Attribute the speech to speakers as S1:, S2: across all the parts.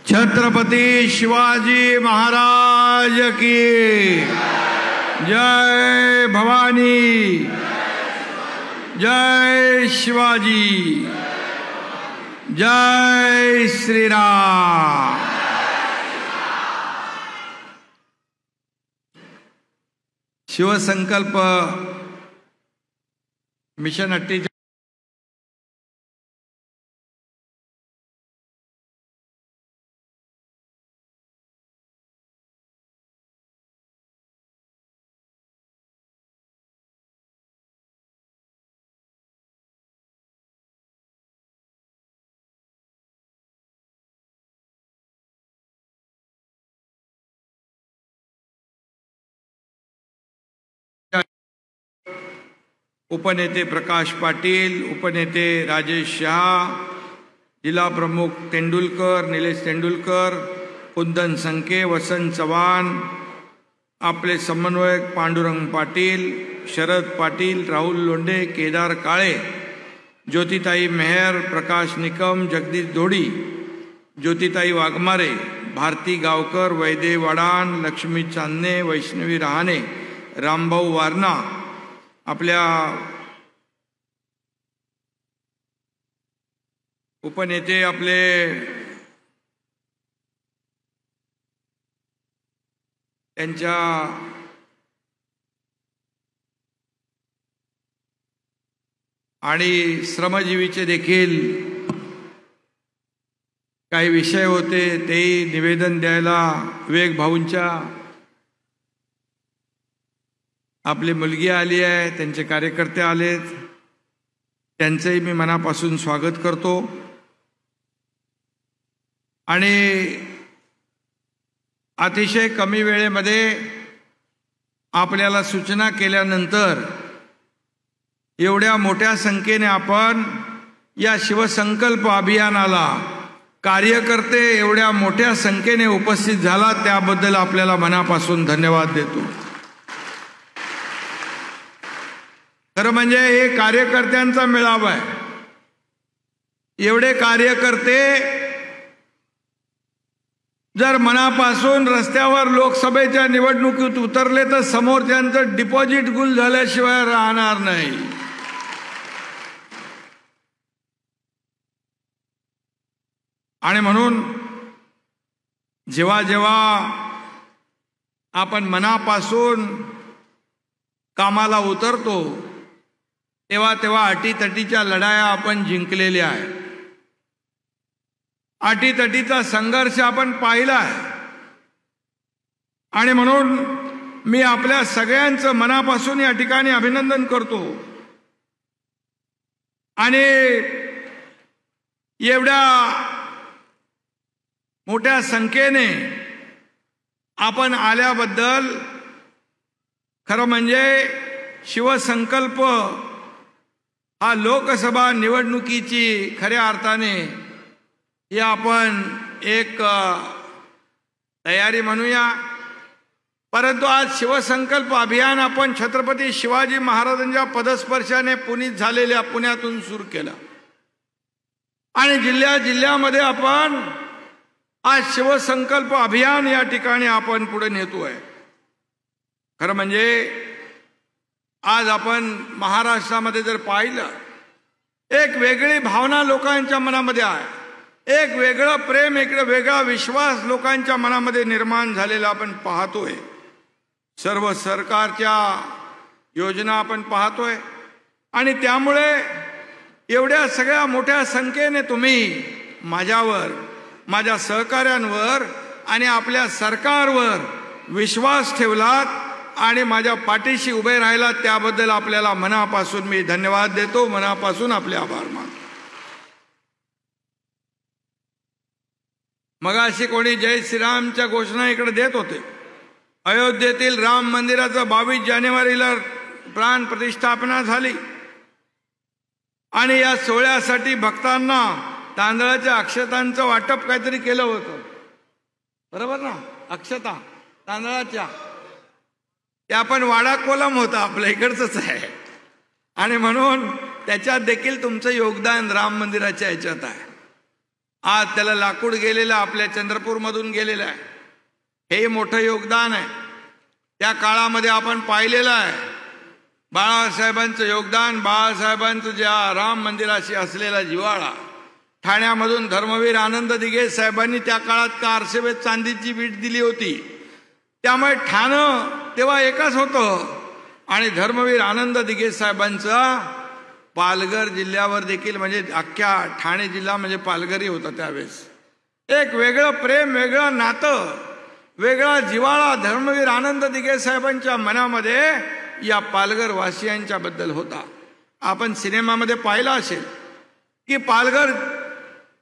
S1: छत्रपती शिवाजी महाराज की जय भवानी, जय शिवाजी, जय श्रीराम। शिवसंकल्प मिशन 48 उपनेते प्रकाश पाटील, उपनेते राजेश शाह, जिल्हा प्रमुख तेंडुलकर, निलेश तेंडुलकर, कुंदन संके, वसंत चव्हाण, आपले समन्वयक पांडुरंग पाटील, शरद पाटील, राहुल लोंढे, केदार काळे, ज्योतिताई मेहर, प्रकाश निकम, जगदीश धोडी, ज्योतिताई वाघमारे, भारती गावकर, वैदे वाडान, लक्ष्मी चांदणे, वैष्णवी रहाणे, रामभाऊ वारणा, आपल्या उपनेते आपले त्यांच्या आणि श्रमजीवीचे देखील काही विषय होते, तेही निवेदन द्यायला विवेक भाऊंच्या आपली मुलगी आली आहे, त्यांचे कार्यकर्ते आलेत, त्यांचेही मी मनापासून स्वागत करतो। आणि अतिशय कमी वेळेमध्ये आपल्याला सूचना केल्यानंतर एवढ्या मोठ्या संख्येने आपण या शिवसंकल्प अभियानाला कार्यकर्ते एवढ्या मोठ्या संख्येने उपस्थित झाला, त्याबद्दल आपल्याला मनापासून धन्यवाद देतो। खरं म्हणजे हे कार्यकर्त्यांचा मेळावा आहे। एवढे कार्यकर्ते जर मनापासून रस्त्यावर लोकसभेच्या निवडणुकीत उतरले तर समोरच्यांचं डिपॉझिट गुल झाल्याशिवाय राहणार नाही। आणि म्हणून जेव्हा जेव्हा आपण मनापासून कामाला उतरतो तेव्हा तेव्हा अटीतटीच्या लढाया आपण जिंकलेल्या आहेत, अटीतटीचा संघर्ष आपण पाहिला आहे। आणि म्हणून मी आपल्या सगळ्यांचं मनापासून या ठिकाणी अभिनंदन करतो। आणि एवढ्या मोठ्या संख्येने आपण आल्याबद्दल खरं म्हणजे शिवसंकल्प हा लोकसभा निवडणुकीची खऱ्या अर्थाने ही आपण एक तयारी म्हणूया। परंतु आज शिवसंकल्प अभियान आपण छत्रपती शिवाजी महाराजांच्या पदस्पर्शाने पुनीत झालेल्या पुण्यातून सुरू केलं आणि जिल्ह्यामध्ये आपण आज शिवसंकल्प अभियान या ठिकाणी आपण पुढे नेतोय। खरं म्हणजे आज आपण महाराष्ट्रामध्ये जर पाहिलं, एक वेगळी भावना लोकांच्या मनामध्ये आहे, एक वेगळं प्रेम, एक वेगळा विश्वास लोकांच्या मनामध्ये निर्माण झालेला आपण पाहतोय। सर्व सरकारच्या योजना आपण पाहतोय आणि त्यामुळे एवढ्या सगळ्या मोठ्या संख्येने तुम्ही माझ्यावर, माझ्या सहकाऱ्यांवर आणि आपल्या सरकारवर विश्वास ठेवलात आणि माझ्या पाठीशी उभे राहिलात, त्याबद्दल आपल्याला मनापासून मी धन्यवाद देतो, मनापासून आपले आभार मानतो। मगाशी कोणी जय श्रीरामच्या घोषणा इकडे देत होते। अयोध्येतील राम मंदिराचं 22 जानेवारीला प्राण प्रतिष्ठापना झाली आणि या सोहळ्यासाठी भक्तांना तांदळाच्या अक्षतांचं वाटप काहीतरी केलं होतं, बरोबर ना? अक्षता तांदळाच्या, त्या पण वाडा कोलम होता, आपल्या इकडचंच आहे आणि म्हणून त्याच्यात देखील तुमचं योगदान राम मंदिराच्या याच्यात आहे। आज त्याला लाकूड गेलेलं आपल्या चंद्रपूरमधून गेलेलं आहे. हे मोठं योगदान आहे. त्या काळामध्ये आपण पाहिलेलं आहे बाळासाहेबांचं योगदान. बाळासाहेबांचं ज्या राम मंदिराशी असलेला जिव्हाळा, ठाण्यामधून धर्मवीर आनंद दिघे साहेबांनी त्या काळात कारसेवेत चांदीची वीट दिली होती. त्यामुळे ठाणं तेव्हा एकच होतं. आणि धर्मवीर आनंद दिघे साहेबांचा पालघर जिल्ह्यावर देखील, म्हणजे अख्ख्या ठाणे जिल्हा म्हणजे पालघरही होता त्यावेळेस, एक वेगळं प्रेम, वेगळं नातं, वेगळा जिव्हाळा धर्मवीर आनंद दिघे साहेबांच्या मनामध्ये या पालघर वासियांच्या बद्दल होता. आपण सिनेमामध्ये पाहिलं असेल की पालघर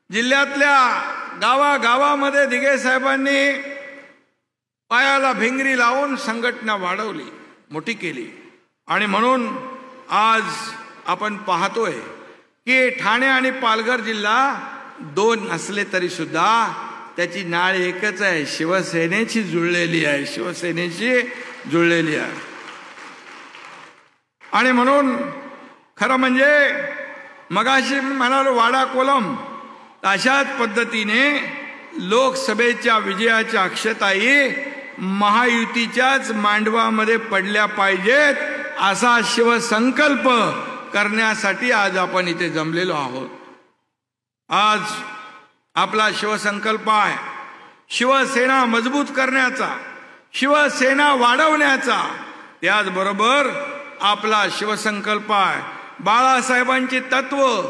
S1: जिल्ह्यातल्या गावागावामध्ये दिघे साहेबांनी पायाला भिंगरी लावून संघटना वाढवली, मोठी केली. आणि म्हणून आज आपण पाहतोय की ठाणे आणि पालघर जिल्हा दोन असले तरी सुद्धा त्याची नाळ एकच आहे, शिवसेनेची जुळलेली आहे, शिवसेनेची जुळलेली आहे. आणि म्हणून खरं म्हणजे मगाशी मी म्हणालो वाडा कोलम, अशाच पद्धतीने लोकसभेच्या विजयाच्या अक्षताई महायुतीच्याच मांडवामध्ये पडल्या पाहिजेत असा शिवसंकल्प करण्यासाठी आज आपण इथे जमलेलो आहोत. आज आपला शिवसंकल्प आहे शिवसेना मजबूत करण्याचा, शिवसेना वाढवण्याचा. त्याचबरोबर आपला शिवसंकल्प आहे बाळासाहेबांची तत्व,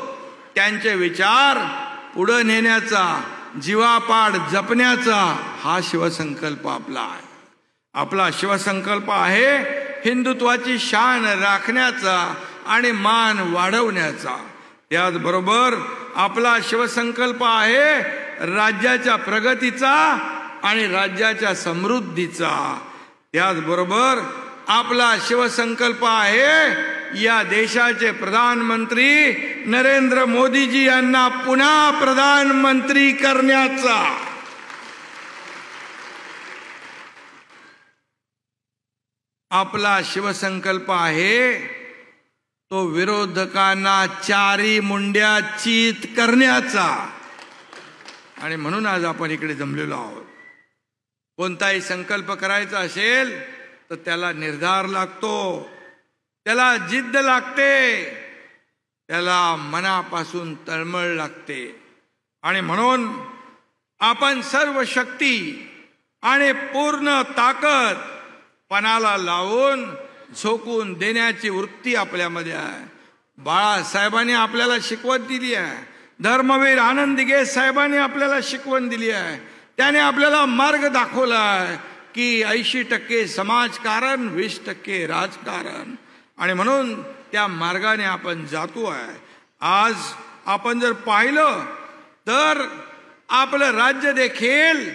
S1: त्यांचे विचार पुढे नेण्याचा, जीवापाड जपण्याचा हा शिवसंकल्प आपला आहे. आपला शिवसंकल्प आहे हिंदुत्वाची शान राखण्याचा आणि मान वाढवण्याचा. त्याचबरोबर आपला शिवसंकल्प आहे राज्याच्या प्रगतीचा आणि राज्याच्या समृद्धीचा. त्याचबरोबर आपला शिवसंकल्प आहे या देशाचे प्रधानमंत्री नरेंद्र मोदीजी यांना पुन्हा प्रधानमंत्री करण्याचा. आपला शिवसंकल्प आहे तो विरोधकांना चारी मुंड्या चित करण्याचा. आणि म्हणून आज आपण इकडे जमलेलो आहोत. कोणताही संकल्प करायचा असेल तर त्याला निर्धार लागतो, त्याला जिद्द लागते, त्याला मनापासून तळमळ लागते. आणि म्हणून आपण सर्व शक्ती आणि पूर्ण ताकद पणाला लावून झोकून देण्याची वृत्ती आपल्यामध्ये आहे. बाळासाहेबांनी आपल्याला शिकवण दिली आहे, धर्मवीर आनंद दिघे साहेबांनी आपल्याला शिकवण दिली आहे. त्याने आपल्याला मार्ग दाखवला आहे की 80% समाजकारण, 20% राजकारण. आणि म्हणून त्या मार्गाने आपण जातो आहे. आज आपण जर पाहिलं तर आपलं राज्य देखील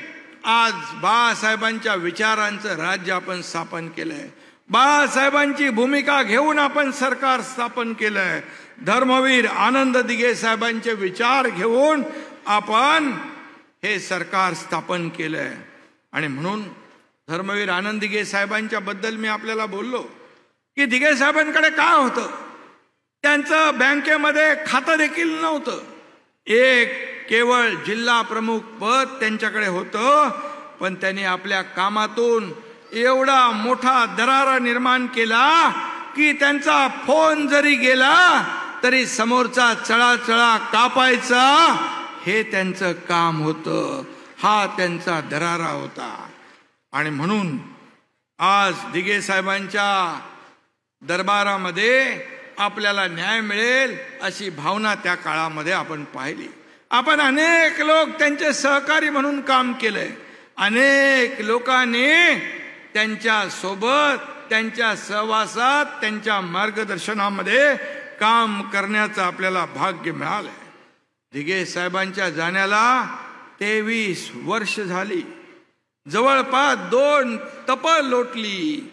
S1: आज बाळासाहेबांच्या विचारांचं राज्य आपण स्थापन केलंय. बाळासाहेबांची भूमिका घेऊन आपण सरकार स्थापन केलंय. धर्मवीर आनंद दिघे साहेबांचे विचार घेऊन आपण हे सरकार स्थापन केलंय. आणि म्हणून धर्मवीर आनंद दिघे साहेबांच्या बद्दल मी आपल्याला बोललो की दिघे साहेबांकडे काय होतं, त्यांचं बँकेमध्ये खातं देखील नव्हतं. एक केवळ जिल्हा प्रमुख पद त्यांच्याकडे होतं. पण त्यांनी आपल्या कामातून एवढा मोठा दरारा निर्माण केला की त्यांचा फोन जरी गेला तरी समोरचा चळाचळा कापायचा हे त्यांचं काम होतं. हा त्यांचा दरारा होता. आणि म्हणून आज दिघे साहेबांच्या दरबारामध्ये आपल्याला न्याय मिळेल अशी भावना त्या काळामध्ये आपण पाहिली. आपण अनेक लोक त्यांचे सहकारी म्हणून काम केलंय. अनेक लोकांनी त्यांच्या सोबत, त्यांच्या सहवासात, त्यांच्या मार्गदर्शनामध्ये काम करण्याचं आपल्याला भाग्य मिळालंय. दिघे साहेबांच्या जाण्याला 23 वर्ष झाली. जवळपास 2 तप लोटली.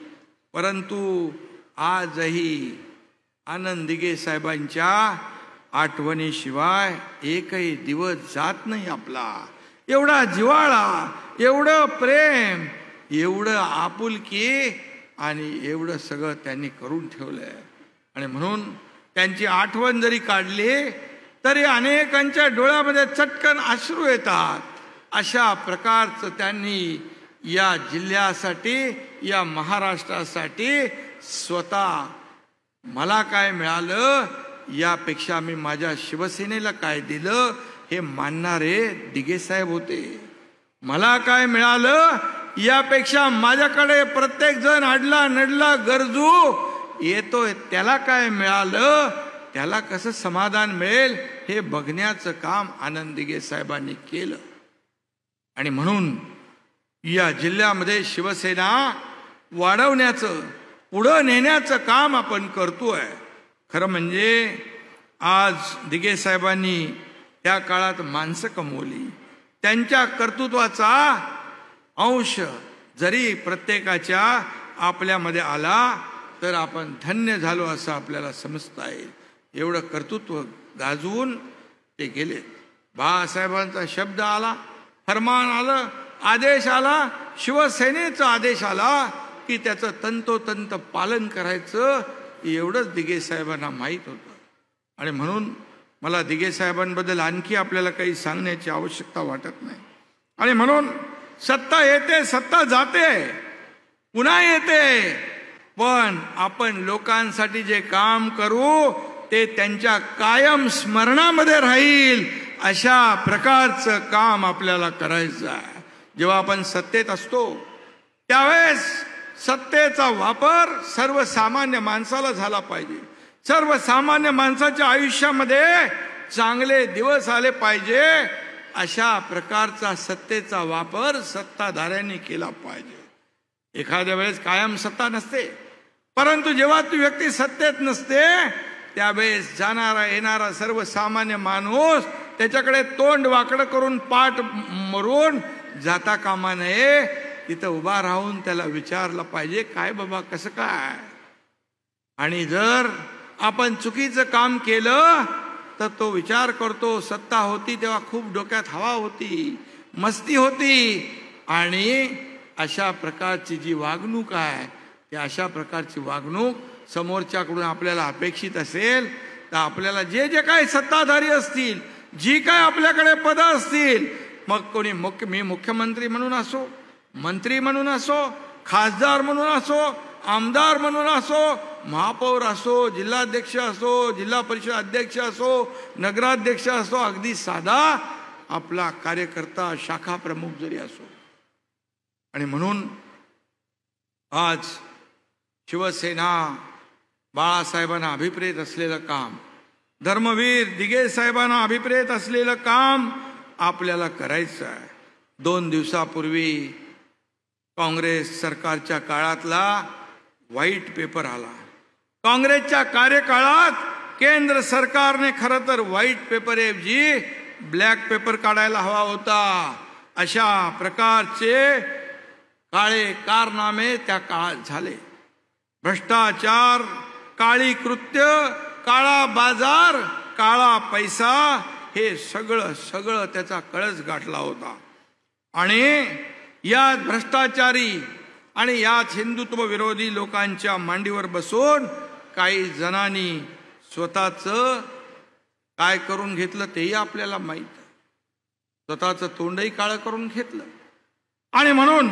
S1: परंतु आजही आनंद दिघे साहेबांच्या आठवणीशिवाय एकही दिवस जात नाही आपला. एवढा जिव्हाळा, एवढं प्रेम, एवढं आपुलकी आणि एवढं सगळं त्यांनी करून ठेवलंय. आणि म्हणून त्यांची आठवण जरी काढली तरी अनेकांच्या डोळ्यामध्ये चटकन अश्रू येतात. अशा प्रकारचं त्यांनी या जिल्ह्यासाठी, या महाराष्ट्रासाठी स्वतः मला काय मिळालं यापेक्षा मी माझ्या शिवसेनेला काय दिलं हे मानणारे दिघे साहेब होते. मला काय मिळालं यापेक्षा माझ्याकडे प्रत्येक जण अडला नडला गरजू येतोय त्याला काय मिळालं, त्याला कसं समाधान मिळेल हे बघण्याचं काम आनंद दिघे साहेबांनी केलं. आणि म्हणून या जिल्ह्यामध्ये शिवसेना वाढवण्याचं, पुढं नेण्याचं काम आपण करतोय. खरं म्हणजे आज दिघे साहेबांनी त्या काळात माणसं कमवली. त्यांच्या कर्तृत्वाचा अंश जरी प्रत्येकाच्या आपल्यामध्ये आला तर आपण धन्य झालो असं आपल्याला समजता येईल. एवढं कर्तृत्व गाजवून ते गेले. बाळासाहेबांचा शब्द आला, फरमान आलं, आदेश आला, शिवसेनेचा आदेश आला की त्याचं तंतोतंत पालन करायचं एवढंच दिघे साहेबांना माहीत होतं. आणि म्हणून मला दिघे साहेबांबद्दल आणखी आपल्याला काही सांगण्याची आवश्यकता वाटत नाही. आणि म्हणून सत्ता येते, सत्ता जाते, पुन्हा येते, पण आपण लोकांसाठी जे काम करू ते त्यांच्या कायम स्मरणामध्ये राहील अशा प्रकारचं काम आपल्याला करायचं आहे. जेव्हा आपण सत्तेत असतो त्यावेळेस सत्तेचा वापर सर्वसामान्य माणसाला झाला पाहिजे. सर्वसामान्य माणसाच्या आयुष्यामध्ये चांगले दिवस आले पाहिजे अशा प्रकारचा सत्तेचा वापर सत्ताधाऱ्यांनी केला पाहिजे. एखाद्या वेळेस कायम सत्ता नसते, परंतु जेव्हा ती व्यक्ती सत्तेत नसते त्यावेळेस जाणारा येणारा सर्वसामान्य माणूस त्याच्याकडे तोंड वाकडं करून पाठ मरून जाता कामा नये. तिथं उभा राहून त्याला विचारलं पाहिजे, काय बाबा कसं काय. आणि जर आपण चुकीचं काम केलं तर तो विचार करतो, सत्ता होती तेव्हा खूप डोक्यात हवा होती, मस्ती होती, आणि अशा प्रकारची जी वागणूक आहे त्या अशा प्रकारची वागणूक समोरच्याकडून आपल्याला अपेक्षित असेल तर आपल्याला जे जे काही सत्ताधारी असतील, जी काय आपल्याकडे पदं असतील, मग कोणी मी मुख्यमंत्री म्हणून असो, मंत्री म्हणून असो, खासदार म्हणून असो, आमदार म्हणून असो, महापौर असो, जिल्हाध्यक्ष असो, जिल्हा परिषद अध्यक्ष असो, नगराध्यक्ष असो, अगदी साधा आपला कार्यकर्ता शाखा प्रमुख जरी असो. आणि म्हणून आज शिवसेना बाळासाहेबांना अभिप्रेत असलेलं काम, धर्मवीर दिघे साहेबांना अभिप्रेत असलेलं काम आपल्याला करायचं आहे. 2 दिवसापूर्वी काँग्रेस सरकारच्या काळातला व्हाईट पेपर आला. काँग्रेसच्या कार्यकाळात केंद्र सरकारने खरं तर व्हाईट पेपर ऐवजी ब्लॅक पेपर काढायला हवा होता. अशा प्रकारचे काळे कारनामे त्या काळात झाले. भ्रष्टाचार, काळी कृत्य, काळा बाजार, काळा पैसा हे सगळं त्याचा कळस गाठला होता. आणि यात भ्रष्टाचारी आणि यात हिंदुत्व विरोधी लोकांच्या मांडीवर बसून काही जणांनी स्वतःचं काय करून घेतलं तेही आपल्याला माहीत आहे. स्वतःचं तोंडही काळं करून घेतलं. आणि म्हणून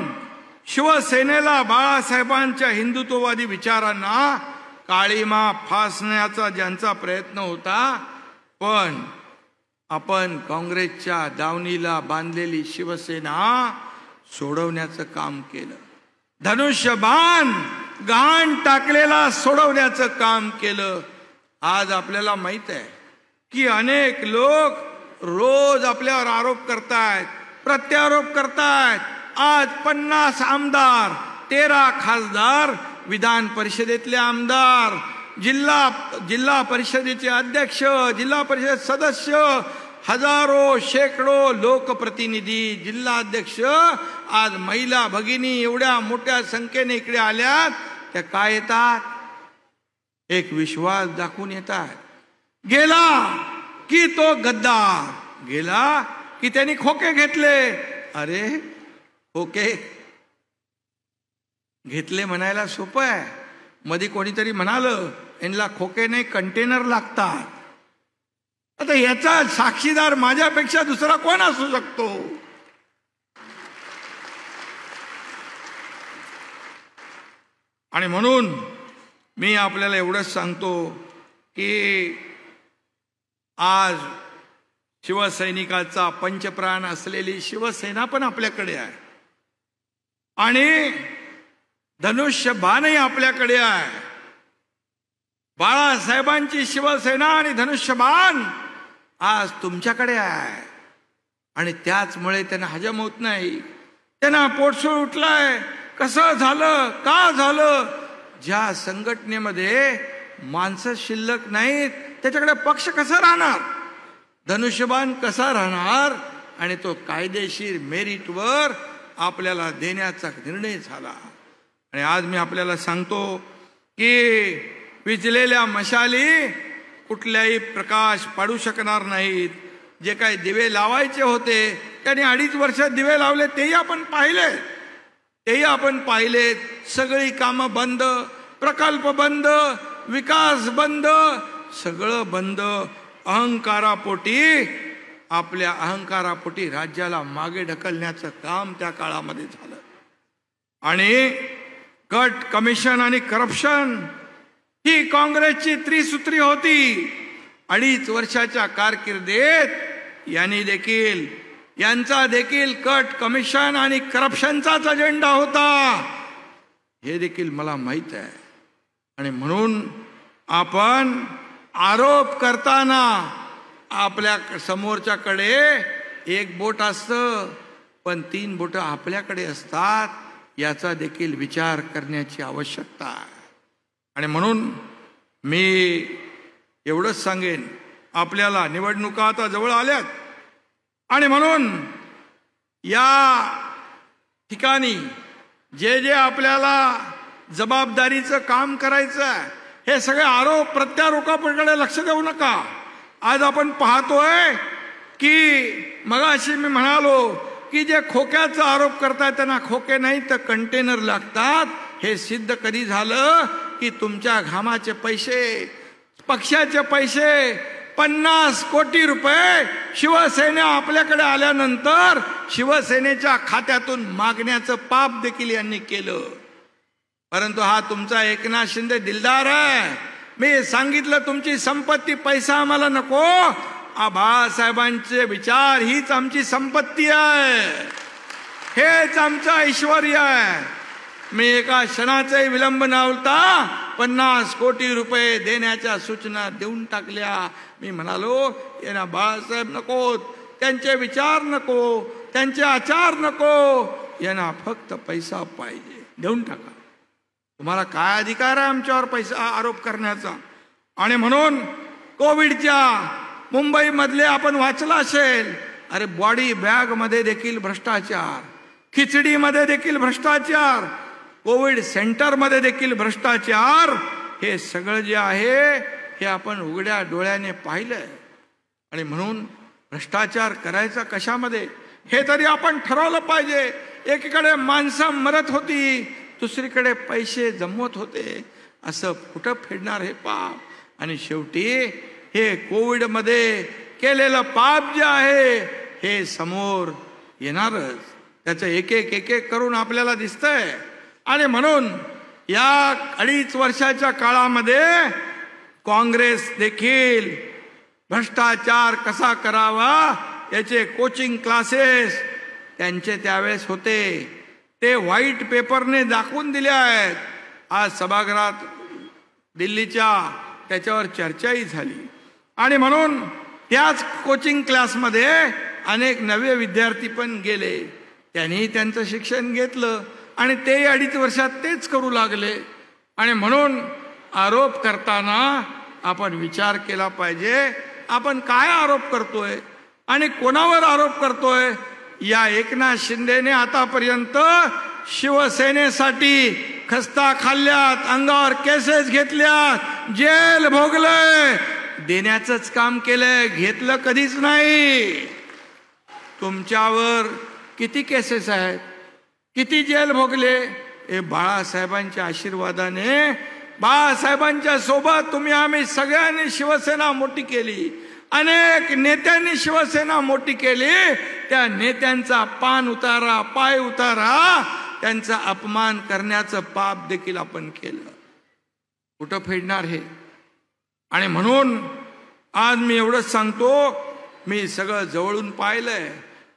S1: शिवसेनेला बाळासाहेबांच्या हिंदुत्ववादी विचारांना काळीमा फासण्याचा ज्यांचा प्रयत्न होता, पण आपण काँग्रेसच्या दावणीला बांधलेली शिवसेना सोडवण्याचं काम केलं. धनुष्यबाण गहाण टाकलेला सोडवण्याचं काम केलं. आज आपल्याला माहित आहे की अनेक लोक रोज आपल्यावर आरोप करतायत, प्रत्यारोप करतायत. आज 50 आमदार, 13 खासदार, विधान परिषदेतले आमदार, जिल्हा परिषदेचे अध्यक्ष, जिल्हा परिषद सदस्य, हजारो शेकडो लोकप्रतिनिधी, जिल्हाध्यक्ष, आज महिला भगिनी एवढ्या मोठ्या संख्येने इकडे आल्यात. त्या काय येतात? एक विश्वास दाखवून येतात. गेला की तो गद्दार, गेला की त्यांनी खोके घेतले. अरे खोके घेतले म्हणायला सोपं आहे. मध्ये कोणीतरी म्हणालं यांना खोके नाही कंटेनर लागतात. आता याचा साक्षीदार माझ्यापेक्षा दुसरा कोण असू शकतो? आणि म्हणून मी आपल्याला एवढंच सांगतो की आज शिवसैनिकाचा पंचप्राण असलेली शिवसेना पण आपल्याकडे आहे आणि धनुष्यबाणही आपल्याकडे आहे. बाळासाहेबांची शिवसेना आणि धनुष्यबाण आज तुमच्याकडे आहे आणि त्याचमुळे त्यांना हजम होत नाही. त्यांना पोटसूळ उठलाय. कसं झालं? का झालं? ज्या संघटनेमध्ये माणसं शिल्लक नाहीत त्याच्याकडे पक्ष कसा राहणार? धनुष्यबाण कसा राहणार? आणि तो कायदेशीर मेरिटवर आपल्याला देण्याचा निर्णय झाला. आणि आज मी आपल्याला सांगतो की विझलेल्या मशाली कुठल्याही प्रकाश पाडू शकणार नाहीत. जे काही दिवे लावायचे होते त्यांनी 2.5 वर्षात दिवे लावले, तेही आपण पाहिलेत. सगळी कामं बंद, प्रकल्प बंद, विकास बंद, सगळं बंद. आपल्या अहंकारापोटी राज्याला मागे ढकलण्याचं काम त्या काळामध्ये झालं. आणि कट कमिशन आणि करप्शन ही काँग्रेसची त्रिसूत्री होती. 2.5 वर्षाच्या कारकिर्दीत यांचा देखील कट कमिशन आणि करप्शनचाच अजेंडा होता, हे देखील मला माहित आहे. आणि म्हणून आपण आरोप करताना आपल्या समोरच्याकडे 1 बोट असतं पण 3 बोटं आपल्याकडे असतात, याचा देखील विचार करण्याची आवश्यकता आहे. आणि म्हणून मी एवढंच सांगेन, आपल्याला निवडणुका आता जवळ आल्यात आणि म्हणून या ठिकाणी जे आपल्याला जबाबदारीचं काम करायचं आहे, हे सगळे आरोप प्रत्यारोपाकडे लक्ष देऊ नका. आज आपण पाहतोय की मगाशी मी म्हणालो की जे खोक्याचा आरोप करतायत त्यांना खोके नाही तर कंटेनर लागतात. हे सिद्ध कधी झालं की तुमच्या घामाचे पैसे, पक्षाचे पैसे, 50 कोटी रुपये शिवसेना आपल्याकडे आल्यानंतर शिवसेनेच्या खात्यातून मागण्याचं पाप देखील यांनी केलं. परंतु हा तुमचा एकनाथ शिंदे दिलदार आहे. मी सांगितलं तुमची संपत्ती पैसा आम्हाला नको, बाळासाहेबांचे विचार हीच आमची संपत्ती आहे, हेच आमचं ऐश्वर्य आहे. मी एका क्षणाचाही विलंब न होता 50 कोटी रुपये देण्याच्या सूचना देऊन टाकल्या. मी म्हणालो यांना बाळासाहेब नकोत, त्यांचे विचार नको, त्यांचे आचार नको, यांना फक्त पैसा पाहिजे, देऊन टाका. तुम्हाला काय अधिकार आहे आमच्यावर पैसा आरोप करण्याचा? आणि म्हणून कोविडच्या मुंबईमधले आपण वाचलं असेल, अरे बॉडी बॅग मध्ये देखील भ्रष्टाचार, खिचडीमध्ये देखील भ्रष्टाचार, कोविड सेंटरमध्ये देखील भ्रष्टाचार. हे सगळं जे आहे हे आपण उघड्या डोळ्याने पाहिलंय. आणि म्हणून भ्रष्टाचार करायचा कशामध्ये हे तरी आपण ठरवलं पाहिजे. एकीकडे माणसं मरत होती, दुसरीकडे पैसे जमवत होते, असं कुठं फेडणार हे पाप? आणि शेवटी हे कोविडमध्ये केलेलं पाप जे आहे हे समोर येणारच. त्याचं एक एक करून आपल्याला दिसतंय. आणि म्हणून या 2.5 वर्षाच्या काळामध्ये काँग्रेस देखील भ्रष्टाचार कसा करावा याचे कोचिंग क्लासेस त्यांचे त्यावेळेस होते, ते व्हाईट पेपरने दाखवून दिले आहेत. आज सभागृहात दिल्लीच्या त्याच्यावर चर्चाही झाली. आणि म्हणून त्याच कोचिंग क्लासमध्ये अनेक नवे विद्यार्थी पण गेले, त्यांनी त्यांचं शिक्षण घेतलं आणि ते 2.5 वर्षात तेच करू लागले. आणि म्हणून आरोप करताना आपण विचार केला पाहिजे, आपण काय आरोप करतोय आणि कोणावर आरोप करतोय. या एकनाथ शिंदेने आतापर्यंत शिवसेनेसाठी खस्ता खाल्ल्यात, अंगावर केसेस घेतल्यात, जेल भोगलंय, देण्याचंच काम केलंय, घेतलं कधीच नाही. तुमच्यावर किती केसेस आहेत, किती जेल भोगले? हे बाळासाहेबांच्या आशीर्वादाने, बाळासाहेबांच्या सोबत आम्ही सगळ्यांनी शिवसेना मोठी केली. अनेक नेत्यांनी शिवसेना मोठी केली, त्या नेत्यांचा पान उतारा, पाय उतारा, त्यांचा अपमान करण्याचं पाप देखील आपण केलं. कुठं फेडणार हे? आणि म्हणून आज मी एवढंच सांगतो, मी सगळं जवळून पाहिलंय,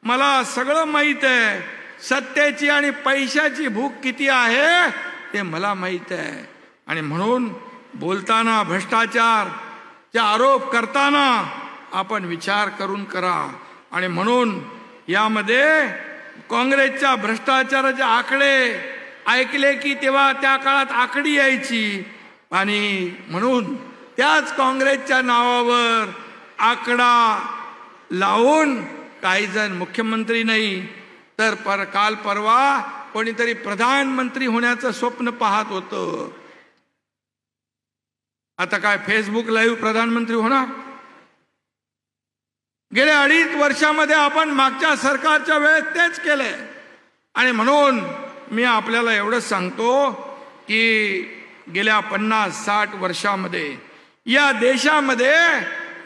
S1: मला सगळं माहित आहे. सत्तेची आणि पैशाची भूक किती आहे ते मला माहित आहे. आणि म्हणून बोलताना भ्रष्टाचारचे आरोप करताना आपण विचार करून करा. आणि म्हणून यामध्ये काँग्रेसच्या भ्रष्टाचाराचे आकडे ऐकले की तेव्हा त्या काळात आकडी यायची, आणि म्हणून त्याच काँग्रेसच्या नावावर आकडा लावून काही जण मुख्यमंत्री नाही तर काल परवा कोणीतरी प्रधानमंत्री होण्याचं स्वप्न पाहत होतं. आता काय फेसबुक लाईव्ह प्रधानमंत्री होणार? गेल्या 2.5 वर्षामध्ये आपण मागच्या सरकारच्या वेळेस तेच केलंय. आणि मी आपल्याला एवढंच सांगतो की गेल्या 50-60 वर्षामध्ये या देशामध्ये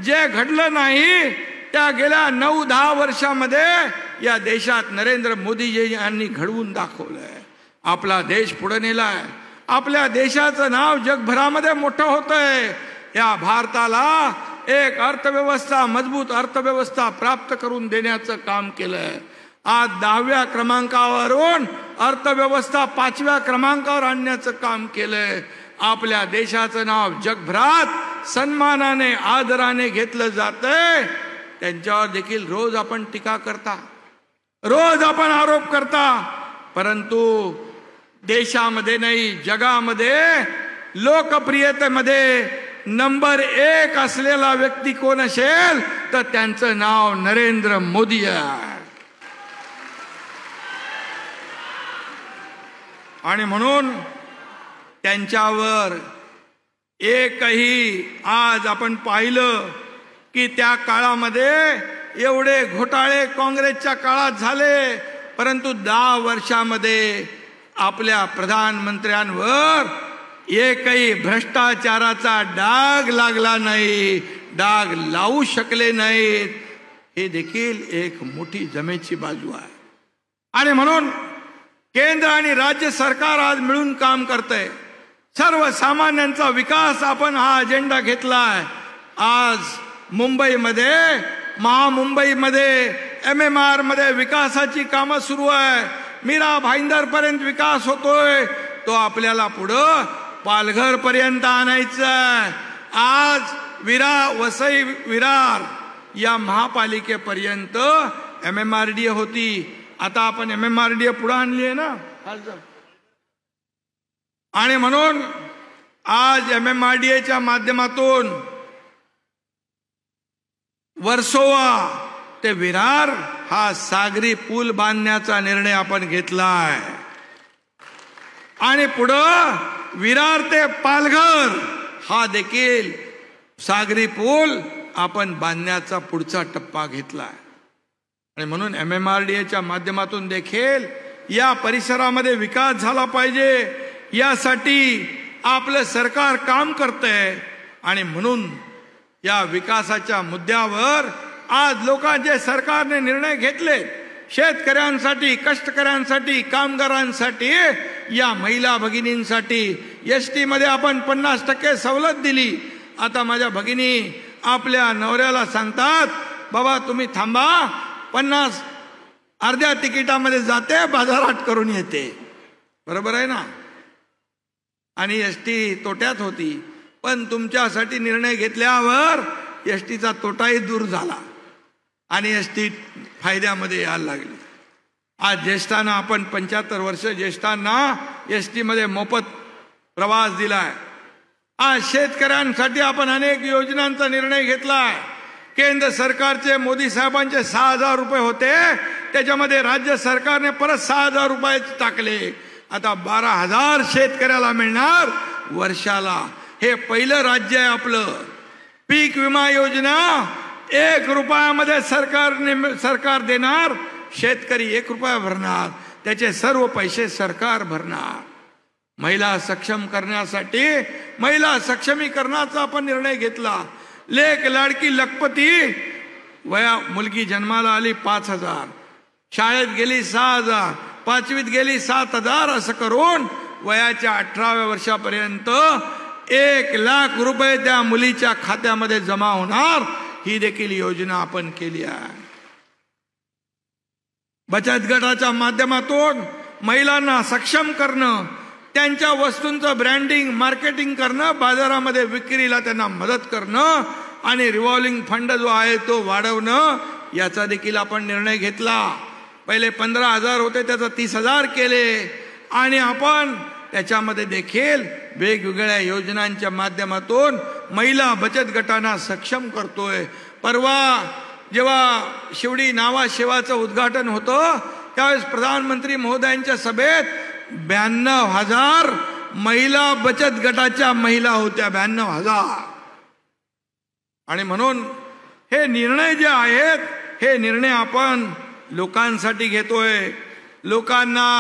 S1: जे घडलं नाही त्या गेल्या 9-10 वर्षामध्ये या देशात नरेंद्र मोदीजी यांनी घडवून दाखवलंय. आपला देश पुढे नेलाय. आपल्या देशाचं नाव जगभरामध्ये मोठं होतंय. या भारताला एक अर्थव्यवस्था, मजबूत अर्थव्यवस्था प्राप्त करून देण्याचं काम केलंय. आज 10व्या क्रमांकावरून अर्थव्यवस्था 5व्या क्रमांकावर आणण्याचं काम केलंय. आपल्या देशाचं नाव जगभरात सन्मानाने, आदराने घेतलं जातंय. त्यांच्यावर देखील रोज आपण टीका करता, रोज आपण आरोप करता, परंतु देशामध्ये नाही जगामध्ये लोकप्रियतेमध्ये नंबर 1 असलेला व्यक्ती कोण असेल तर त्यांचं नाव नरेंद्र मोदी आहे. आणि म्हणून त्यांच्यावर एकही, आज आपण पाहिलं की त्या काळामध्ये एवढे घोटाळे काँग्रेसच्या काळात झाले, परंतु 10 वर्षामध्ये आपल्या प्रधानमंत्र्यांवर एकही भ्रष्टाचाराचा डाग लागला नाही, डाग लावू शकले नाहीत. हे देखील एक मोठी जमेची बाजू आहे. आणि म्हणून केंद्र आणि राज्य सरकार आज मिळून काम करतंय. सर्वसामान्यांचा विकास आपण हा अजेंडा घेतलाय. आज मुंबईमध्ये, महामुंबईमध्ये, MMR मध्ये विकासाची कामं सुरू आहे. मीरा भाईंदर पर्यंत विकास होतोय. तो आपल्याला पुढं पालघर पर्यंत आणायचा आहे. आज वसई विरार या महापालिकेपर्यंत MMRDA होती. आता आपण MMRDA पुढे आणली आहे ना. आणि म्हणून आज MMRDAच्या माध्यमातून वर्सोवा ते विरार हा सागरी पूल बांधण्याचा निर्णय आपण घेतलाय. आणि पुढं विरार ते पालघर हा देखील सागरी पूल आपण बांधण्याचा पुढचा टप्पा घेतलाय. आणि म्हणून MMRDAच्या माध्यमातून देखील या परिसरामध्ये विकास झाला पाहिजे, यासाठी आपलं सरकार काम करतंय. आणि म्हणून या विकासाच्या मुद्द्यावर आज लोकांचे सरकारने निर्णय घेतले. शेतकऱ्यांसाठी, कष्टकऱ्यांसाठी, कामगारांसाठी, या महिला भगिनींसाठी ST मध्ये आपण 50% सवलत दिली. आता माझ्या भगिनी आपल्या नवऱ्याला सांगतात, बाबा तुम्ही थांबा, 50 अर्ध्या तिकिटामध्ये जाते, बाजारात करून येते. बरोबर आहे ना. आणि ST तोट्यात होती, पण तुमच्यासाठी निर्णय घेतल्यावर STचा तोटाही दूर झाला आणि ST फायद्यामध्ये यायला लागली. आज ज्येष्ठांना आपण 75 वर्ष ज्येष्ठांना ST मध्ये मोफत प्रवास दिलाय. आज शेतकऱ्यांसाठी आपण अनेक योजनांचा निर्णय घेतलाय. केंद्र सरकारचे, मोदी साहेबांचे 6,000 रुपये होते, त्याच्यामध्ये राज्य सरकारने परत 6,000 रुपये टाकले. आता 12,000 शेतकऱ्याला मिळणार वर्षाला. हे पहिलं राज्य आहे आपलं. पीक विमा योजना 1 रुपयामध्ये सरकार देणार, शेतकरी 1 रुपया भरणार, त्याचे सर्व पैसे सरकार भरणार. महिला सक्षम करण्यासाठी महिला सक्षमीकरणाचा आपण निर्णय घेतला. लेक लाडकी लखपती वया मुलगी जन्माला आली 5,000, शाळेत गेली 6,000, 5वीत गेली 7,000, असं करून वयाच्या 18व्या वर्षापर्यंत 1,00,000 रुपये त्या मुलीच्या खात्यामध्ये जमा होणार, ही देखील योजना आपण केली आहे. बचत गटाच्या माध्यमातून महिलांना सक्षम करणं, त्यांच्या वस्तूंचं ब्रँडिंग मार्केटिंग करणं, बाजारामध्ये विक्रीला त्यांना मदत करणं आणि रिव्हॉल्विंग फंड जो आहे तो वाढवणं, याचा देखील आपण निर्णय घेतला. पहिले 15,000 होते, त्याचा 30,000 केले आणि आपण त्याच्यामध्ये देखील वेगवेगळ्या योजनांच्या माध्यमातून महिला बचत गटांना सक्षम करतोय. परवा जेव्हा शिवडी नावा शेवाचं उद्घाटन होतं त्यावेळेस प्रधानमंत्री महोदयांच्या सभेत 92,000 महिला बचत गटाच्या महिला होत्या, 92,000. आणि म्हणून हे निर्णय जे आहेत, हे निर्णय आपण लोकांसाठी घेतोय, लोकांना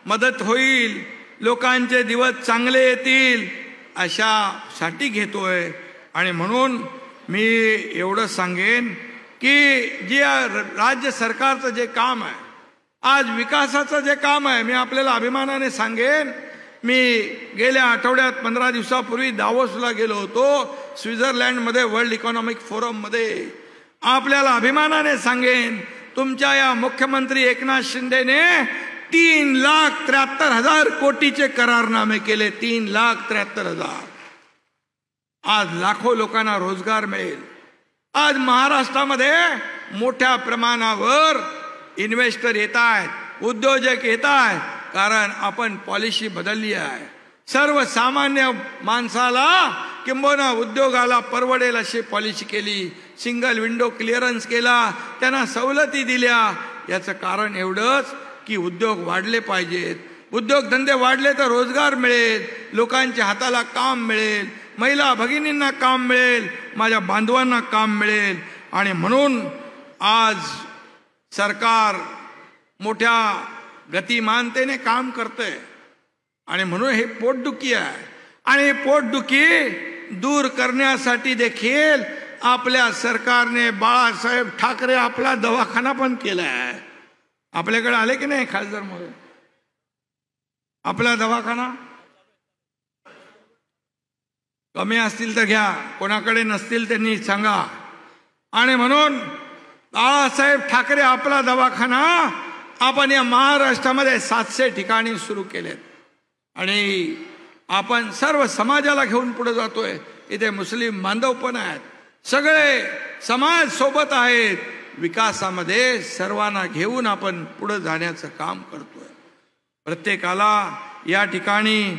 S1: मदत होईल, लोकांचे दिवस चांगले येतील अशासाठी घेतोय. आणि म्हणून मी एवढं सांगेन की जे राज्य सरकारचं जे काम आहे, आज विकासाचं जे काम आहे, मी आपल्याला अभिमानाने सांगेन, मी गेल्या आठवड्यात 15 दिवसापूर्वी दावोसला गेलो होतो, स्वित्झर्लंडमध्ये वर्ल्ड इकॉनॉमिक फोरममध्ये. आपल्याला अभिमानाने सांगेन, तुमच्या या मुख्यमंत्री एकनाथ शिंदेने 3,73,000 कोटीचे करारनामे केले. 3,73,000. आज लाखो लोकांना रोजगार मिळेल. आज महाराष्ट्रामध्ये मोठ्या प्रमाणावर इन्व्हेस्टर येत आहेत, उद्योजक येत आहेत, कारण आपण पॉलिसी बदलली आहे. सर्वसामान्य माणसाला किंबहुना उद्योगाला परवडेल अशी पॉलिसी केली. सिंगल विंडो क्लिअरन्स केला, त्यांना सवलती दिल्या. याचं कारण एवढंच की उद्योग वाढले पाहिजेत. उद्योगधंदे वाढले तर रोजगार मिळेल, लोकांच्या हाताला काम मिळेल, महिला भगिनींना काम मिळेल, माझ्या बांधवांना काम मिळेल. आणि म्हणून आज सरकार मोठ्या गतिमानतेने काम करतंय. आणि म्हणून हे पोटदुखी आहे. आणि हे पोटदुखी दूर करण्यासाठी देखील आपल्या सरकारने बाळासाहेब ठाकरे आपला दवाखाना पण केला आहे. आपल्याकडे आले की नाही खासदार महोदय? आपला दवाखाना कमी असतील तर घ्या, कोणाकडे नसतील त्यांनी सांगा. आणि म्हणून बाळासाहेब ठाकरे आपला दवाखाना आपण या महाराष्ट्रामध्ये 700 ठिकाणी सुरू केलेत. आणि आपण सर्व समाजाला घेऊन पुढे जातोय. इथे मुस्लिम बांधव पण आहेत, सगळे समाज सोबत आहेत. विकासामध्ये सर्वांना घेऊन आपण पुढे जाण्याचं काम करतोय. प्रत्येकाला या ठिकाणी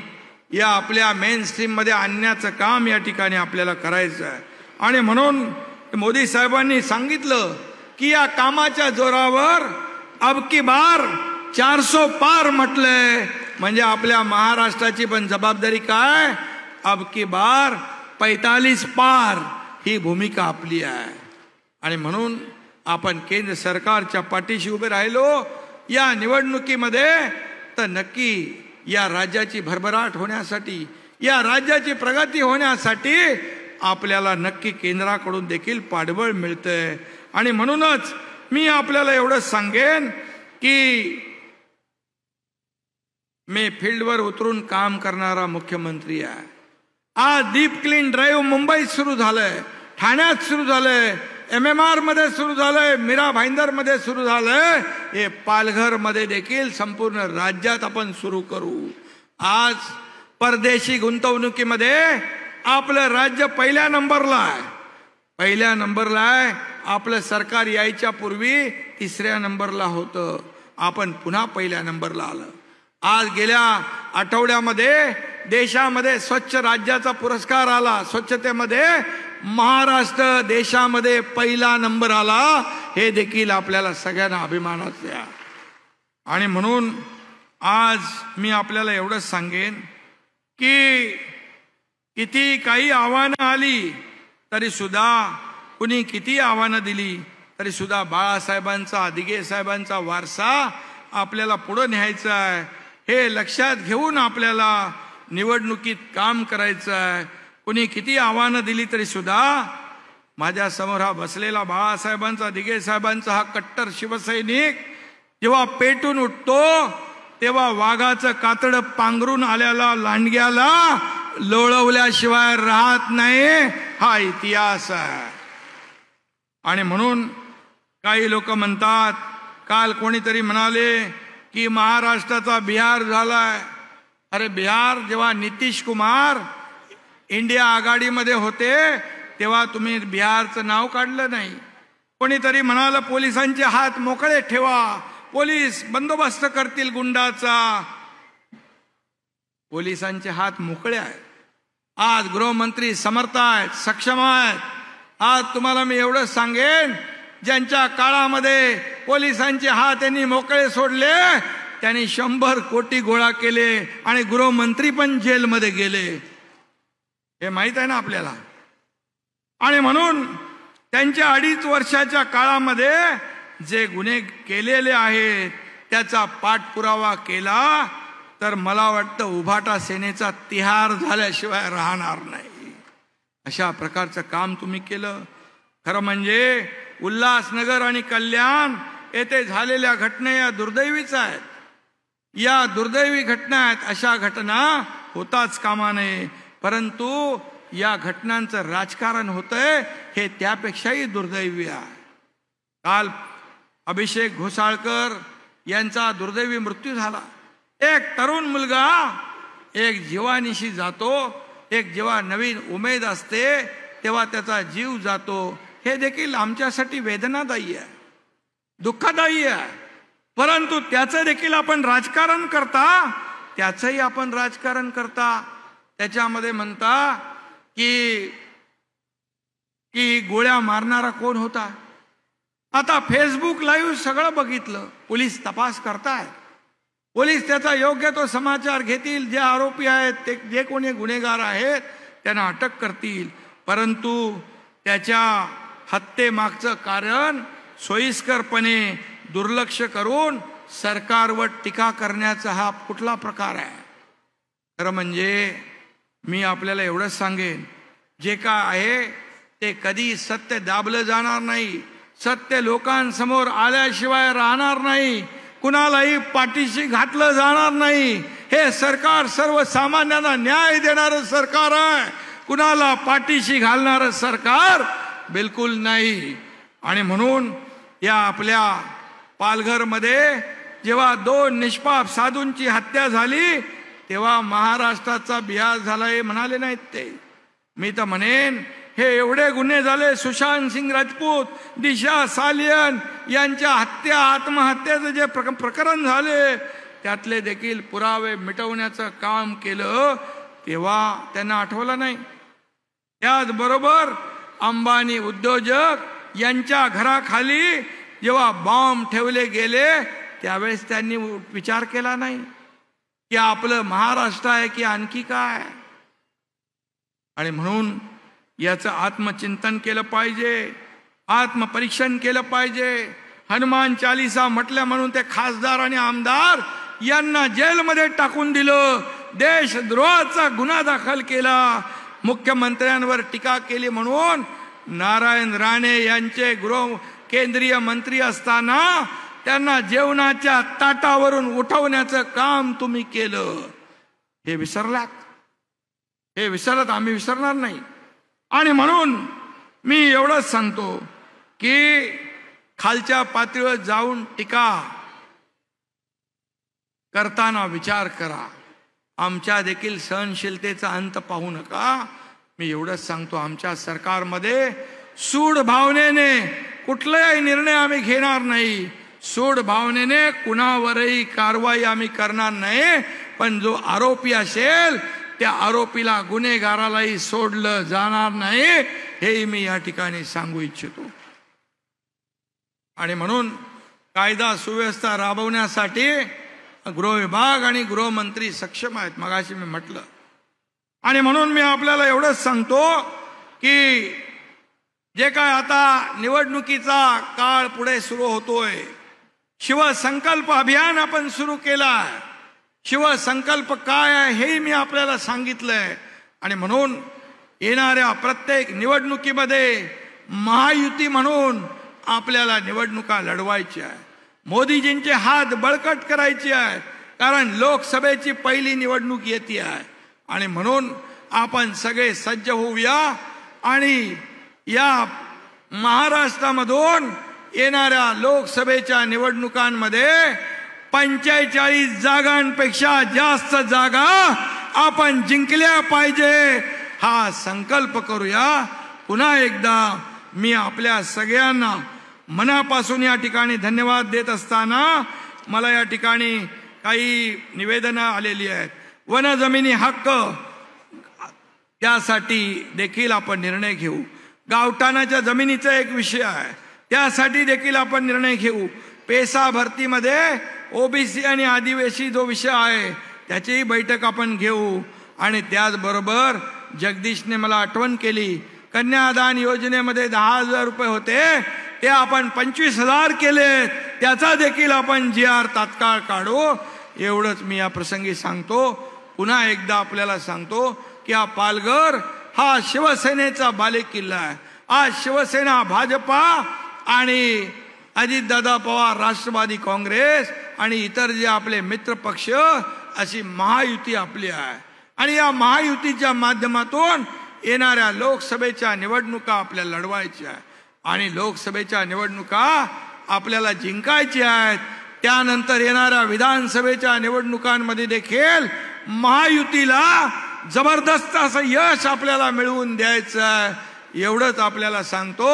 S1: या आपल्या मेन स्ट्रीम मध्ये आणण्याचं काम या ठिकाणी आपल्याला करायचं आहे. आणि म्हणून मोदी साहेबांनी सांगितलं की या कामाच्या जोरावर अब की बार 400 पार म्हटलंय. म्हणजे आपल्या महाराष्ट्राची पण जबाबदारी काय, अब की बार 45 पार ही भूमिका आपली आहे. आणि म्हणून आपण केंद्र सरकारच्या पाठीशी उभे राहिलो या निवडणुकीमध्ये, तर नक्की या राज्याची भरभराट होण्यासाठी, या राज्याची प्रगती होण्यासाठी आपल्याला नक्की केंद्राकडून देखील पाठबळ मिळतंय. आणि म्हणूनच मी आपल्याला एवढं सांगेन की मी फील्डवर उतरून काम करणारा मुख्यमंत्री आहे. आज डीप क्लीन ड्राईव्ह मुंबईत सुरू झालंय, ठाण्यात सुरू झालंय, MMR मध्ये सुरू झालंय, मीरा भाईंदर मध्ये सुरू झालंय, हे पालघर मध्ये देखील संपूर्ण राज्यात आपण सुरू करू. आज परदेशी गुंतवणुकीमध्ये आपलं राज्य पहिल्या नंबरला आहे. पहिल्या नंबरला आहे. आपलं सरकार यायच्या पूर्वी 3ऱ्या नंबरला होतं, आपण पुन्हा पहिल्या नंबरला आलं. आज गेल्या आठवड्यामध्ये देशामध्ये स्वच्छ राज्याचा पुरस्कार आला. स्वच्छतेमध्ये महाराष्ट्र देशामध्ये पहिला नंबर आला. हे देखील आपल्याला सगळ्यांना अभिमानाचं आहे. आणि म्हणून आज मी आपल्याला एवढंच सांगेन की किती काही आव्हानं आली तरी सुद्धा, कुणी किती आव्हानं दिली तरी सुद्धा बाळासाहेबांचा, दिघे साहेबांचा वारसा आपल्याला पुढे न्यायचा आहे. हे लक्षात घेऊन आपल्याला निवडणुकीत काम करायचं आहे. कुणी किती आव्हानं दिली तरी सुद्धा माझ्या समोर हा बसलेला बाळासाहेबांचा, दिघे साहेबांचा हा कट्टर शिवसैनिक जेव्हा पेटून उठतो तेव्हा वाघाचं कातडं पांघरून आलेला लांडग्याला लोळवल्याशिवाय राहत नाही, हा इतिहास आहे. आणि म्हणून काही लोक म्हणतात, काल कोणीतरी म्हणाले की महाराष्ट्राचा बिहार झालाय. अरे बिहार जेव्हा नितीश कुमार इंडिया आघाडीमध्ये होते तेव्हा तुम्ही बिहारचं नाव काढलं नाही. कोणीतरी म्हणालं पोलिसांचे हात मोकळे ठेवा, पोलीस बंदोबस्त करतील गुंडाचा. पोलिसांचे हात मोकळे आहेत. आज गृहमंत्री समर्थ आहेत, सक्षम आहेत. आज तुम्हाला मी एवढं सांगेन, ज्यांच्या काळामध्ये पोलिसांचे हात त्यांनी मोकळे सोडले त्यांनी 100 कोटी गोळा केले आणि गृहमंत्री पण जेलमध्ये गेले, हे माहित आहे ना आपल्याला. आणि म्हणून त्यांच्या 2.5 वर्षाच्या काळामध्ये जे गुन्हे केलेले आहेत त्याचा पाठपुरावा केला तर मला वाटतं उभाटा सेनेचा तिहार झाल्याशिवाय राहणार नाही. अशा प्रकारचं काम तुम्ही केलं. खरं म्हणजे उल्हासनगर आणि कल्याण येथे झालेल्या घटना या दुर्दैवीच आहेत. या दुर्दैवी घटना आहेत. अशा घटना होताच कामा नये. परंतु या घटनांचं राजकारण होतंय हे त्यापेक्षाही दुर्दैवी आहे. काल अभिषेक घोसाळकर यांचा दुर्दैवी मृत्यू झाला. एक तरुण मुलगा एक जीवानिशी जातो, एक जेव्हा नवीन उमेद असते तेव्हा त्याचा जीव जातो. हे देखील आमच्यासाठी वेदनादायी आहे, दुःखदायी आहे. परंतु त्याचं देखील आपण राजकारण करता, त्याचंही आपण राजकारण करता. त्याच्यामध्ये म्हणता की गोळ्या मारणारा कोण होता. आता फेसबुक लाईव्ह सगळं बघितलं, पोलीस तपास करतायत. पोलीस त्याचा योग्य तो समाचार घेतील. जे आरोपी आहेत, ते जे कोणी गुन्हेगार आहेत त्यांना अटक करतील. परंतु त्याच्या हत्येमागचं कारण सोयीस्करपणे दुर्लक्ष करून सरकारवर टीका करण्याचा हा कुठला प्रकार आहे. खरं म्हणजे मी आपल्याला एवढंच सांगेन, जे काय आहे ते कधी सत्य दाबलं जाणार नाही. सत्य लोकांसमोर आल्याशिवाय राहणार नाही. कुणालाही पाठीशी घातलं जाणार नाही. हे सरकार सर्वसामान्यांना न्याय देणारं सरकार आहे. कुणाला पाठीशी घालणारं सरकार बिलकुल नाही. आणि म्हणून या आपल्या पालघरमध्ये जेव्हा 2 निष्पाप साधूंची हत्या झाली तेव्हा महाराष्ट्राचा बिहार झाला हे म्हणाले नाहीत ते. मी तर म्हणेन हे एवढे गुन्हे झाले, सुशांत सिंग राजपूत, दिशा सालियन यांच्या हत्या, आत्महत्येचं जे प्रकरण झाले त्यातले देखील पुरावे मिटवण्याचं काम केलं तेव्हा त्यांना आठवलं नाही. त्याचबरोबर अंबानी उद्योजक यांच्या घराखाली जेव्हा बॉम्ब ठेवले गेले त्यावेळेस त्यांनी विचार केला नाही की आपलं महाराष्ट्र आहे की आणखी काय. आणि म्हणून याचं आत्मचिंतन केलं पाहिजे, आत्मपरीक्षण केलं पाहिजे. हनुमान चालीसा म्हटल्या म्हणून ते खासदार आणि आमदार यांना जेलमध्ये टाकून दिलं. देशद्रोहाचा गुन्हा दाखल केला. मुख्यमंत्र्यांवर टीका केली म्हणून नारायण राणे यांचे केंद्रीय मंत्री असताना त्यांना जेवणाच्या ताटावरून उठवण्याचं काम तुम्ही केलं. हे विसरलात, हे विसरलात, आम्ही विसरणार नाही. आणि म्हणून मी एवढंच सांगतो की खालच्या पातळीवर जाऊन टीका करताना विचार करा. आमच्या देखील सहनशीलतेचा अंत पाहू नका. मी एवढंच सांगतो, आमच्या सरकारमध्ये सूड भावनेने कुठलाही निर्णय आम्ही घेणार नाही. सूड भावनेने कुणावरही कारवाई आम्ही करणार नाही. पण जो आरोपी असेल त्या आरोपीला, गुन्हेगारालाही सोडलं जाणार नाही, हे मी या ठिकाणी सांगू इच्छितो. आणि म्हणून कायदा सुव्यवस्था राबवण्यासाठी गृह विभाग आणि गृहमंत्री सक्षम आहेत, मगाशी मी म्हटलं. आणि म्हणून मी आपल्याला एवढंच सांगतो की जे काय आता निवडणुकीचा काळ पुढे सुरू होतोय, शिवसंकल्प अभियान आपण सुरू केला. शिवसंकल्प काय आहे हे मी आपल्याला सांगितलंय. आणि म्हणून येणाऱ्या प्रत्येक निवडणुकीमध्ये महायुती म्हणून आपल्याला निवडणुका लढवायची आहे. मोदीजींचे हात बळकट करायचे आहेत, कारण लोकसभेची पहिली निवडणूक येते आहे. आणि म्हणून आपण सगळे सज्ज होऊया आणि या महाराष्ट्रामधून येणाऱ्या लोकसभेच्या निवडणुकांमध्ये 45 जागांपेक्षा जास्त जागा आपण जिंकल्या पाहिजे, हा संकल्प करूया. पुन्हा एकदा मी आपल्या सगळ्यांना मनापासून या ठिकाणी धन्यवाद देत असताना मला या ठिकाणी काही निवेदनं आलेली आहेत. वन जमिनी हक्क त्यासाठी देखील आपण निर्णय घेऊ. गावठाणाच्या जमिनीचा एक विषय आहे, त्यासाठी देखील आपण निर्णय घेऊ. पेसा भरतीमध्ये ओबीसी आणि आदिवासी जो विषय आहे त्याचीही बैठक आपण घेऊ. आणि त्याचबरोबर जगदीशने मला आठवण केली, कन्यादान योजनेमध्ये 10,000 रुपये होते, ते आपण 25,000 केले, त्याचा देखील आपण GR तात्काळ काढू. एवढंच मी या प्रसंगी सांगतो. पुन्हा एकदा आपल्याला सांगतो की हा पालघर हा शिवसेनेचा बालेकिल्ला आहे. आज शिवसेना, भाजपा आणि अजितदादा पवार, राष्ट्रवादी काँग्रेस आणि इतर जे आपले मित्र पक्ष, अशी महायुती आपली आहे. आणि या महायुतीच्या माध्यमातून येणाऱ्या लोकसभेच्या निवडणुका आपल्याला लढवायच्या आहे. आणि लोकसभेच्या निवडणुका आपल्याला जिंकायच्या आहेत. त्यानंतर येणाऱ्या विधानसभेच्या निवडणुकांमध्ये देखील महायुतीला जबरदस्त असं यश आपल्याला मिळवून द्यायचं आहे. एवढंच आपल्याला सांगतो.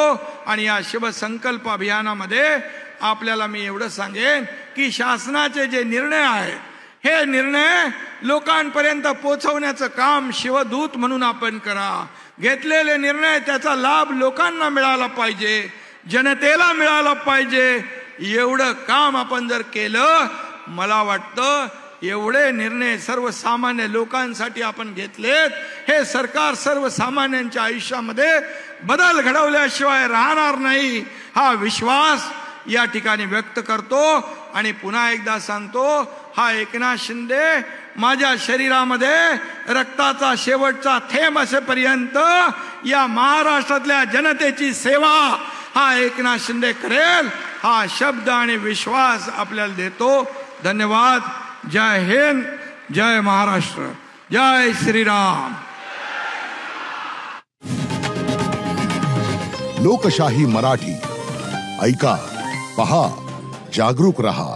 S1: आणि या शिवसंकल्प अभियानामध्ये आपल्याला मी एवढं सांगेन की शासनाचे जे निर्णय आहेत, हे निर्णय लोकांपर्यंत पोहोचवण्याचं काम शिवदूत म्हणून आपण करा. घेतलेले निर्णय त्याचा लाभ लोकांना मिळाला पाहिजे, जनतेला मिळाला पाहिजे. एवढं काम आपण जर केलं, मला वाटतं एवढे निर्णय सर्वसामान्य लोकांसाठी आपण घेतलेत, हे सरकार सर्वसामान्यांच्या आयुष्यामध्ये बदल घडवल्याशिवाय राहणार नाही, हा विश्वास या ठिकाणी व्यक्त करतो. आणि पुन्हा एकदा सांगतो, हा एकनाथ शिंदे माझ्या शरीरामध्ये रक्ताचा शेवटचा थेंब असेपर्यंत या महाराष्ट्रातल्या जनतेची सेवा हा एकनाथ शिंदे करेल, हा शब्द आणि विश्वास आपल्याला देतो. धन्यवाद. जय हिंद, जय महाराष्ट्र, जय श्रीराम.
S2: लोकशाही मराठी ऐका, पहा, जागरूक रहा.